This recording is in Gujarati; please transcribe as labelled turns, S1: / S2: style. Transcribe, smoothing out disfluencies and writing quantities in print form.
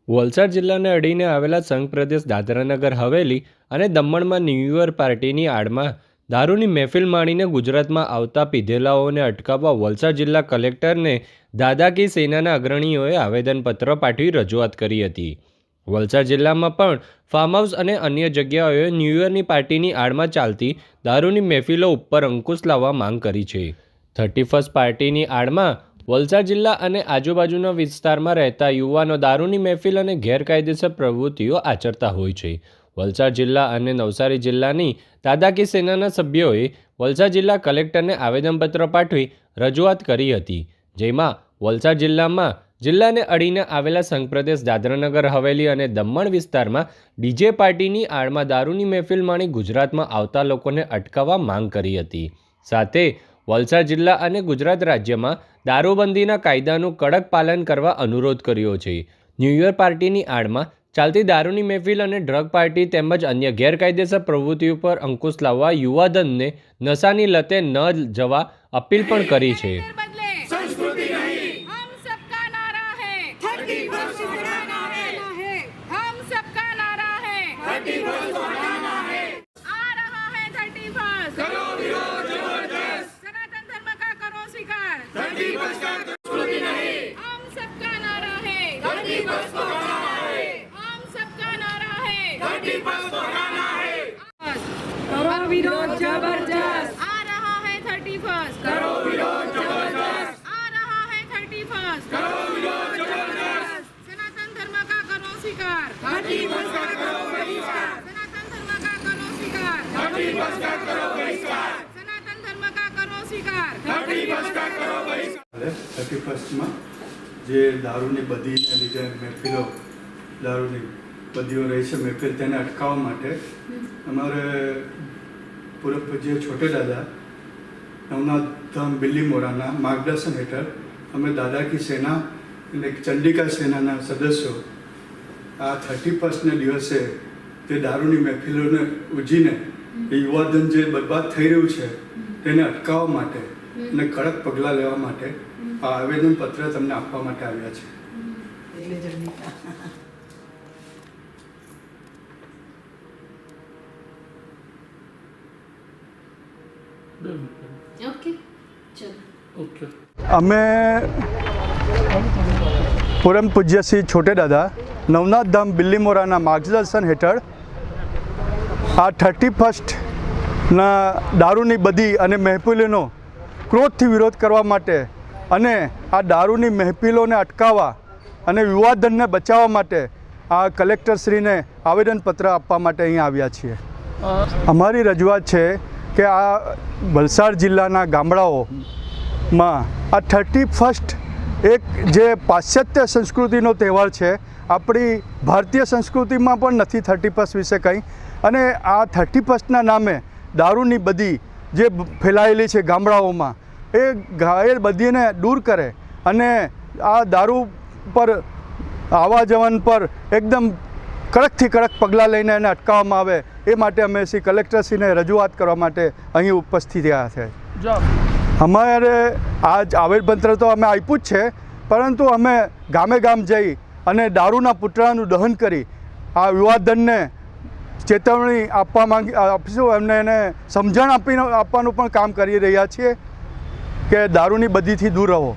S1: વલસાડ જિલ્લાને અડીને આવેલા સંઘ પ્રદેશ દાદરાનગર હવેલી અને દમણમાં ન્યૂ યર પાર્ટીની આડમાં દારૂની મહેફિલ માણીને ગુજરાતમાં આવતા પીધેલાઓને અટકાવવા વલસાડ જિલ્લા કલેક્ટરને દાદાકી સેનાના અગ્રણીઓએ આવેદનપત્ર પાઠવી રજૂઆત કરી હતી। વલસાડ જિલ્લામાં પણ ફાર્મ હાઉસ અને અન્ય જગ્યાઓએ ન્યૂ યરની પાર્ટીની આડમાં ચાલતી દારૂની મહેફિલો ઉપર અંકુશ લાવવા માંગ કરી છે। 31st પાર્ટીની આડમાં વલસાડ જિલ્લા અને આજુબાજુના વિસ્તારમાં રહેતા યુવાનો દારૂની મહેફિલ અને ગેરકાયદેસર પ્રવૃત્તિઓ આચરતા હોય છે। વલસાડ જિલ્લા અને નવસારી જિલ્લાની દાદાકી સેનાના સભ્યોએ વલસાડ જિલ્લા કલેક્ટરને આવેદનપત્ર પાઠવી રજૂઆત કરી હતી, જેમાં વલસાડ જિલ્લામાં જિલ્લાને અડીને આવેલા સંઘ પ્રદેશ દાદરાનગર હવેલી અને દમણ વિસ્તારમાં ડીજે પાર્ટીની આડમાં દારૂની મહેફિલ માણી ગુજરાતમાં આવતા લોકોને અટકાવવા માંગ કરી હતી। સાથે વલસાડ જિલ્લા અને ગુજરાત રાજ્યમાં દારૂબંધીના કાયદાનું કડક પાલન કરવા અનુરોધ કર્યો છે। ન્યૂ યર પાર્ટીની આડમાં ચાલતી દારૂની મહેફિલ અને ડ્રગ પાર્ટી તેમજ અન્ય ગેરકાયદેસર પ્રવૃત્તિઓ પર અંકુશ લાવવા યુવાધનને નશાની લતે ન જવા અપીલ પણ કરી છે।
S2: विरोध जबरदस्त आ रहा है 31st करो विरोध जबरदस्त आ रहा है 31st करो विरोध जबरदस्त सनातन धर्म का करो स्वीकार 31st का करो बहिष्कार सनातन धर्म का करो स्वीकार 31st का करो बहिष्कार सनातन धर्म का करो स्वीकार 31st का करो बहिष्कार
S3: 31st में जे दारूनी बदीने लीधे महफिलो दारूनी बदीओ रही है महफिल तेने अटकाववा माटे अमारे पूर्व पूज्य छोटे दादा नवनाथ धाम बिल्लीमोराना मार्गदर्शन हेठळ अमे दादा की सेना અને ચંડિકા સેનાના સદસ્યો આ 31st દિવસે તે દારૂની મહેફિલોને ઉજીને એ યુવાધન જે બરબાદ થઈ રહ્યું છે તેને અટકાવવા માટે અને કડક પગલાં લેવા માટે આ આવેદનપત્ર તમને આપવા માટે આવ્યા છે। અમે પરમ પૂજ્ય શ્રી છોટે દાદા નવનાથ ધામ બિલ્લીમોરાના માર્ગદર્શન હેઠળ આ 31st દારૂની બદી અને મહેફિલોનો ક્રોધથી વિરોધ કરવા માટે અને આ દારૂની મહેફિલોને અટકાવવા અને યુવાધનને બચાવવા માટે આ કલેક્ટરશ્રીને આવેદનપત્ર આપવા માટે અહીં આવ્યા છીએ। અમારી રજૂઆત છે કે આ વલસાડ જિલ્લાના ગામડાઓમાં આ 31st એક જે પાશ્ચાત્ય સંસ્કૃતિનો તહેવાર છે, આપણી ભારતીય સંસ્કૃતિમાં પણ નથી 31st વિશે કંઈ, અને આ 31સ્ટના નામે દારૂની બદી જે ફેલાયેલી છે ગામડાઓમાં એ બધીને દૂર કરે અને આ દારૂ પર આવવા જવાન પર એકદમ કડકથી કડક પગલાં લઈને એને અટકાવવામાં આવે એ માટે અમે શ્રી કલેક્ટરશ્રીને રજૂઆત કરવા માટે અહીં ઉપસ્થિત રહ્યા છે। અમારે આજ આવેદનપત્ર તો અમે આપ્યું જ છે, પરંતુ અમે ગામે ગામ જઈ અને દારૂના પૂતળાનું દહન કરી આ યુવાધનને ચેતવણી આપીશું, એમને એને સમજણ આપવાનું પણ કામ કરી રહ્યા છીએ કે દારૂની બદીથી દૂર રહો।